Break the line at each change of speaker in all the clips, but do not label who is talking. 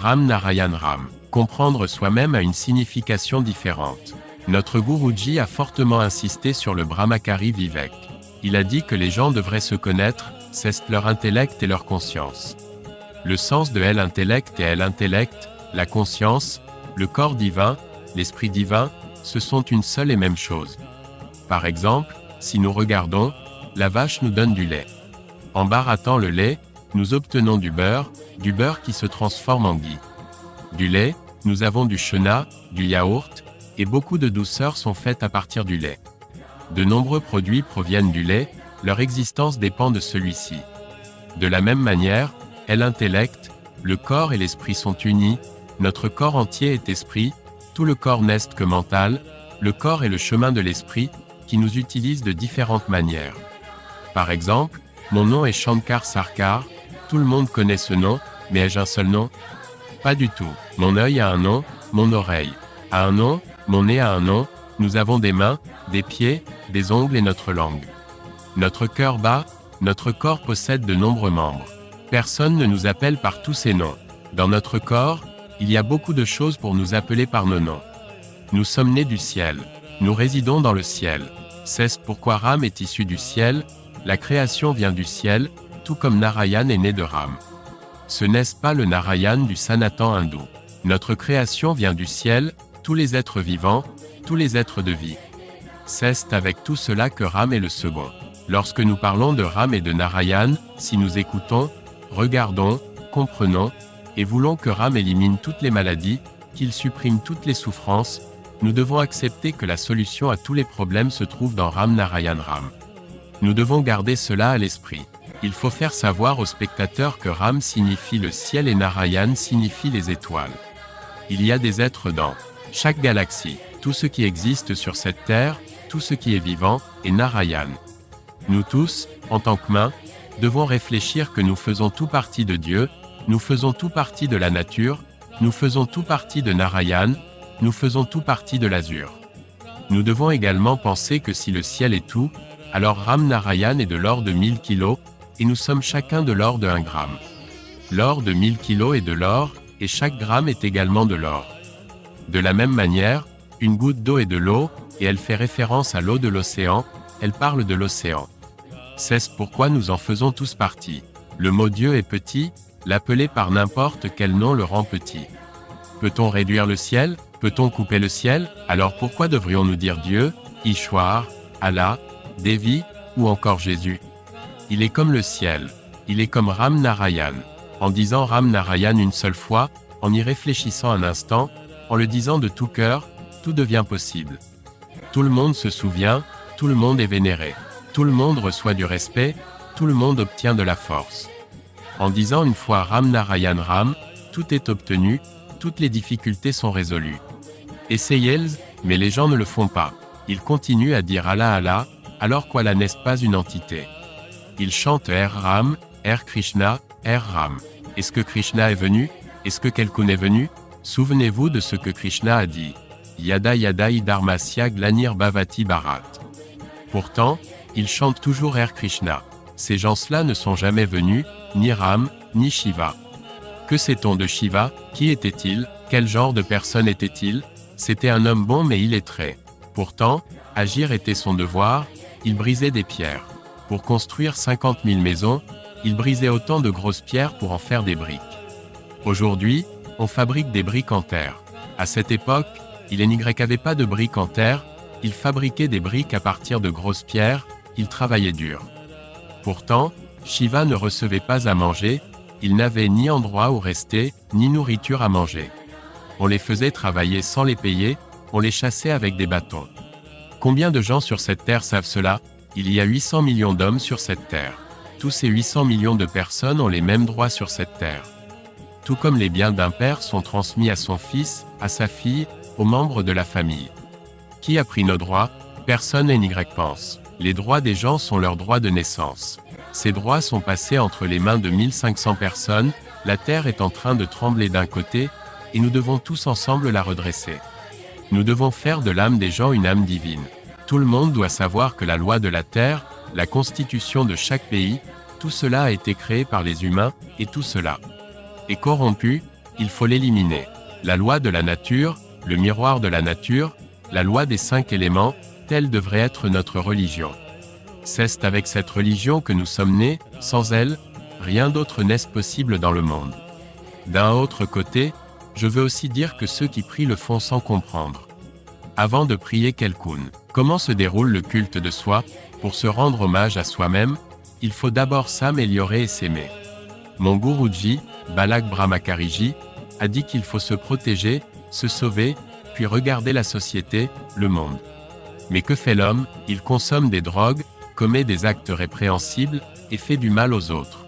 Ram Narayan Ram. Comprendre soi-même a une signification différente. Notre Guruji a fortement insisté sur le Brahmachari Vivek. Il a dit que les gens devraient se connaître, c'est leur intellect et leur conscience. Le sens de l'intellect et l'intellect, la conscience, le corps divin, l'esprit divin, ce sont une seule et même chose. Par exemple, si nous regardons, la vache nous donne du lait. En barattant le lait, nous obtenons du beurre qui se transforme en ghee. Du lait, nous avons du chenat, du yaourt, et beaucoup de douceurs sont faites à partir du lait. De nombreux produits proviennent du lait, leur existence dépend de celui-ci. De la même manière, l'intellect, le corps et l'esprit sont unis, notre corps entier est esprit, tout le corps n'est que mental, le corps est le chemin de l'esprit, qui nous utilise de différentes manières. Par exemple, mon nom est Shankar Sarkar, tout le monde connaît ce nom, mais ai-je un seul nom? Pas du tout. Mon œil a un nom, mon oreille a un nom, mon nez a un nom, nous avons des mains, des pieds, des ongles et notre langue. Notre cœur bat, notre corps possède de nombreux membres. Personne ne nous appelle par tous ces noms. Dans notre corps, il y a beaucoup de choses pour nous appeler par nos noms. Nous sommes nés du ciel. Nous résidons dans le ciel. C'est pourquoi Ram est issu du ciel, la création vient du ciel, tout comme Narayan est né de Ram. Ce n'est pas le Narayan du Sanatan hindou. Notre création vient du ciel, tous les êtres vivants, tous les êtres de vie. C'est avec tout cela que Ram est le second. Lorsque nous parlons de Ram et de Narayan, si nous écoutons, regardons, comprenons, et voulons que Ram élimine toutes les maladies, qu'il supprime toutes les souffrances, nous devons accepter que la solution à tous les problèmes se trouve dans Ram Narayan Ram. Nous devons garder cela à l'esprit. Il faut faire savoir aux spectateurs que Ram signifie le ciel et Narayan signifie les étoiles. Il y a des êtres dans chaque galaxie. Tout ce qui existe sur cette terre, tout ce qui est vivant, est Narayan. Nous tous, en tant que mains, devons réfléchir que nous faisons tout partie de Dieu, nous faisons tout partie de la nature, nous faisons tout partie de Narayan, nous faisons tout partie de l'azur. Nous devons également penser que si le ciel est tout, alors Ram Narayan est de l'or de 1000 kilos, et nous sommes chacun de l'or de 1 gramme. L'or de 1000 kilos est de l'or, et chaque gramme est également de l'or. De la même manière, une goutte d'eau est de l'eau, et elle fait référence à l'eau de l'océan, elle parle de l'océan. C'est pourquoi nous en faisons tous partie. Le mot Dieu est petit, l'appeler par n'importe quel nom le rend petit. Peut-on réduire le ciel? Peut-on couper le ciel? Alors pourquoi devrions-nous dire Dieu, Ishwar, Allah, Devi, ou encore Jésus? Il est comme le ciel. Il est comme Ram Narayan. En disant Ram Narayan une seule fois, en y réfléchissant un instant, en le disant de tout cœur, tout devient possible. Tout le monde se souvient, tout le monde est vénéré. Tout le monde reçoit du respect, tout le monde obtient de la force. En disant une fois Ram Narayan Ram, tout est obtenu, toutes les difficultés sont résolues. Essayez-le, mais les gens ne le font pas. Ils continuent à dire Allah Allah, alors qu'Allah n'est pas une entité. Ils chantent Ram, Krishna, Ram. Est-ce que Krishna est venu? Est-ce que quelqu'un est venu? Souvenez-vous de ce que Krishna a dit. Yada yada idharmasya glanir bhavati bharat. Pourtant, ils chantent toujours Krishna. Ces gens-là ne sont jamais venus, ni Ram, ni Shiva. Que sait-on de Shiva? Qui était-il? Quel genre de personne était-il? C'était un homme bon mais illettré. Pourtant, agir était son devoir, il brisait des pierres. Pour construire 50 000 maisons, il brisait autant de grosses pierres pour en faire des briques. Aujourd'hui, on fabrique des briques en terre. À cette époque, il n'y avait pas de briques en terre, il fabriquait des briques à partir de grosses pierres, il travaillait dur. Pourtant, Shiva ne recevait pas à manger, il n'avait ni endroit où rester, ni nourriture à manger. On les faisait travailler sans les payer, on les chassait avec des bâtons. Combien de gens sur cette terre savent cela? Il y a 800 millions d'hommes sur cette terre. Tous ces 800 millions de personnes ont les mêmes droits sur cette terre. Tout comme les biens d'un père sont transmis à son fils, à sa fille, aux membres de la famille. Qui a pris nos droits? Personne n'y pense. Les droits des gens sont leurs droits de naissance. Ces droits sont passés entre les mains de 1500 personnes, la terre est en train de trembler d'un côté, et nous devons tous ensemble la redresser. Nous devons faire de l'âme des gens une âme divine. Tout le monde doit savoir que la loi de la terre, la constitution de chaque pays, tout cela a été créé par les humains, et tout cela est corrompu, il faut l'éliminer. La loi de la nature, le miroir de la nature, la loi des 5 éléments, telle devrait être notre religion. C'est avec cette religion que nous sommes nés, sans elle, rien d'autre n'est possible dans le monde. D'un autre côté, je veux aussi dire que ceux qui prient le font sans comprendre. Avant de prier quelqu'un, comment se déroule le culte de soi? Pour se rendre hommage à soi-même, il faut d'abord s'améliorer et s'aimer. Mon Guruji, Balak Brahmakariji, a dit qu'il faut se protéger, se sauver, puis regarder la société, le monde. Mais que fait l'homme? Il consomme des drogues, commet des actes répréhensibles, et fait du mal aux autres.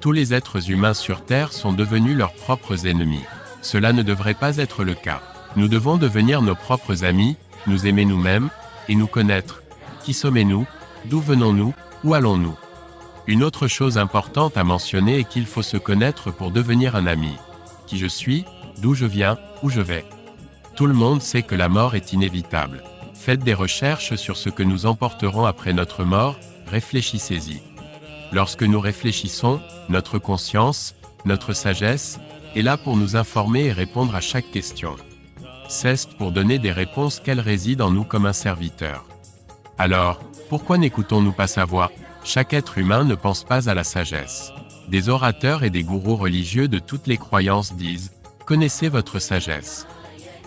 Tous les êtres humains sur Terre sont devenus leurs propres ennemis. Cela ne devrait pas être le cas. Nous devons devenir nos propres amis, nous aimer nous-mêmes, et nous connaître. Qui sommes-nous? D'où venons-nous? Où allons-nous? Une autre chose importante à mentionner est qu'il faut se connaître pour devenir un ami. Qui je suis? D'où je viens? Où je vais? Tout le monde sait que la mort est inévitable. Faites des recherches sur ce que nous emporterons après notre mort, réfléchissez-y. Lorsque nous réfléchissons, notre conscience, notre sagesse, est là pour nous informer et répondre à chaque question. C'est pour donner des réponses qu'elle réside en nous comme un serviteur. Alors, pourquoi n'écoutons-nous pas sa voix? Chaque être humain ne pense pas à la sagesse. Des orateurs et des gourous religieux de toutes les croyances disent « Connaissez votre sagesse ».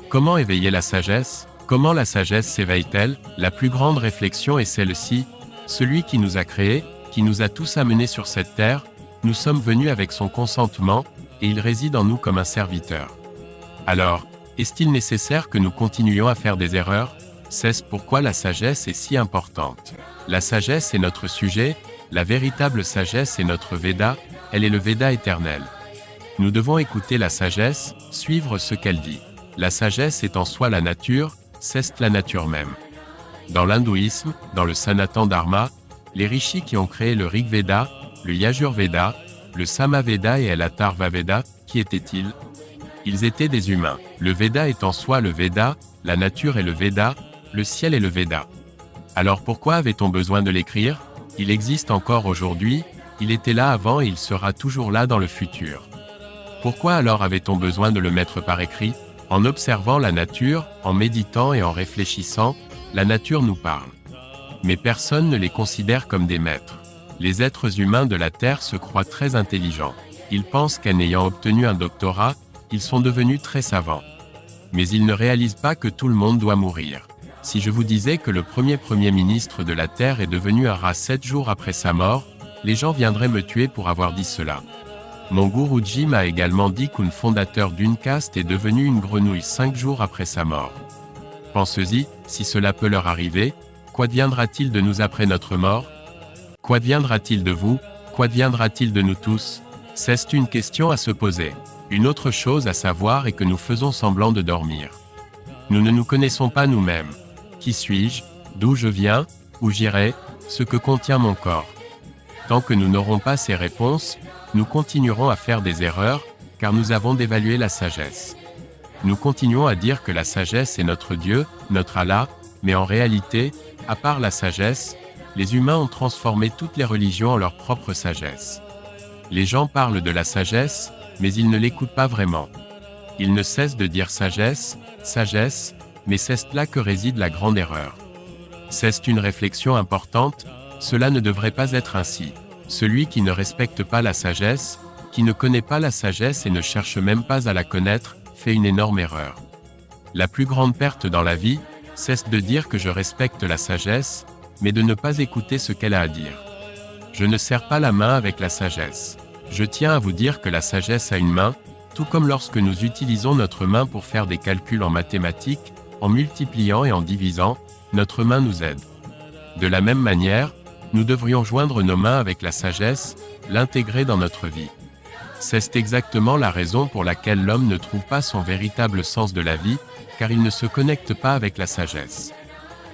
Comment éveiller la sagesse? Comment la sagesse s'éveille-t-elle? La plus grande réflexion est celle-ci. Celui qui nous a créés, qui nous a tous amenés sur cette terre, nous sommes venus avec son consentement, et il réside en nous comme un serviteur. Alors, est-il nécessaire que nous continuions à faire des erreurs? C'est pourquoi la sagesse est si importante. La sagesse est notre sujet, la véritable sagesse est notre Veda, elle est le Veda éternel. Nous devons écouter la sagesse, suivre ce qu'elle dit. La sagesse est en soi la nature, c'est la nature même. Dans l'hindouisme, dans le Sanatan Dharma, les rishis qui ont créé le Rig Veda, le Yajur Veda, le Samaveda et l'Atharva Veda, qui étaient-ils? Ils étaient des humains. Le Veda est en soi le Veda, la nature est le Veda, le ciel est le Veda. Alors pourquoi avait-on besoin de l'écrire? Il existe encore aujourd'hui, il était là avant et il sera toujours là dans le futur. Pourquoi alors avait-on besoin de le mettre par écrit? En observant la nature, en méditant et en réfléchissant, la nature nous parle. Mais personne ne les considère comme des maîtres. Les êtres humains de la Terre se croient très intelligents. Ils pensent qu'en ayant obtenu un doctorat, ils sont devenus très savants. Mais ils ne réalisent pas que tout le monde doit mourir. Si je vous disais que le Premier ministre de la Terre est devenu un rat 7 jours après sa mort, les gens viendraient me tuer pour avoir dit cela. Mon Guruji m'a également dit qu'un fondateur d'une caste est devenu une grenouille 5 jours après sa mort. Pensez-y, si cela peut leur arriver, qu'adviendra-t-il de nous après notre mort? Qu'adviendra-t-il de vous? Qu'adviendra-t-il de nous tous? C'est une question à se poser. Une autre chose à savoir est que nous faisons semblant de dormir. Nous ne nous connaissons pas nous-mêmes. Qui suis-je? D'où je viens? Où j'irai? Ce que contient mon corps. Tant que nous n'aurons pas ces réponses, nous continuerons à faire des erreurs, car nous avons dévalué la sagesse. Nous continuons à dire que la sagesse est notre Dieu, notre Allah, mais en réalité, à part la sagesse, les humains ont transformé toutes les religions en leur propre sagesse. Les gens parlent de la sagesse, mais ils ne l'écoutent pas vraiment. Ils ne cessent de dire sagesse, sagesse, mais c'est là que réside la grande erreur. C'est une réflexion importante, cela ne devrait pas être ainsi. Celui qui ne respecte pas la sagesse, qui ne connaît pas la sagesse et ne cherche même pas à la connaître, fait une énorme erreur. La plus grande perte dans la vie, c'est de dire que je respecte la sagesse, mais de ne pas écouter ce qu'elle a à dire. Je ne serre pas la main avec la sagesse. Je tiens à vous dire que la sagesse a une main, tout comme lorsque nous utilisons notre main pour faire des calculs en mathématiques, en multipliant et en divisant, notre main nous aide. De la même manière, nous devrions joindre nos mains avec la sagesse, l'intégrer dans notre vie. C'est exactement la raison pour laquelle l'homme ne trouve pas son véritable sens de la vie, car il ne se connecte pas avec la sagesse.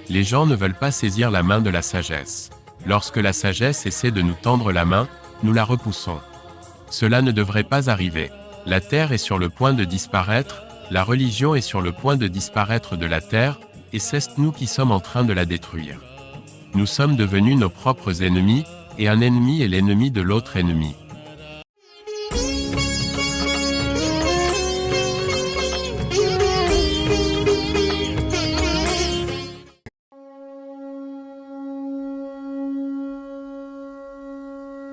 Les gens ne veulent pas saisir la main de la sagesse. Lorsque la sagesse essaie de nous tendre la main, nous la repoussons. Cela ne devrait pas arriver. La terre est sur le point de disparaître, la religion est sur le point de disparaître de la terre, et c'est nous qui sommes en train de la détruire. Nous sommes devenus nos propres ennemis, et un ennemi est l'ennemi de l'autre ennemi.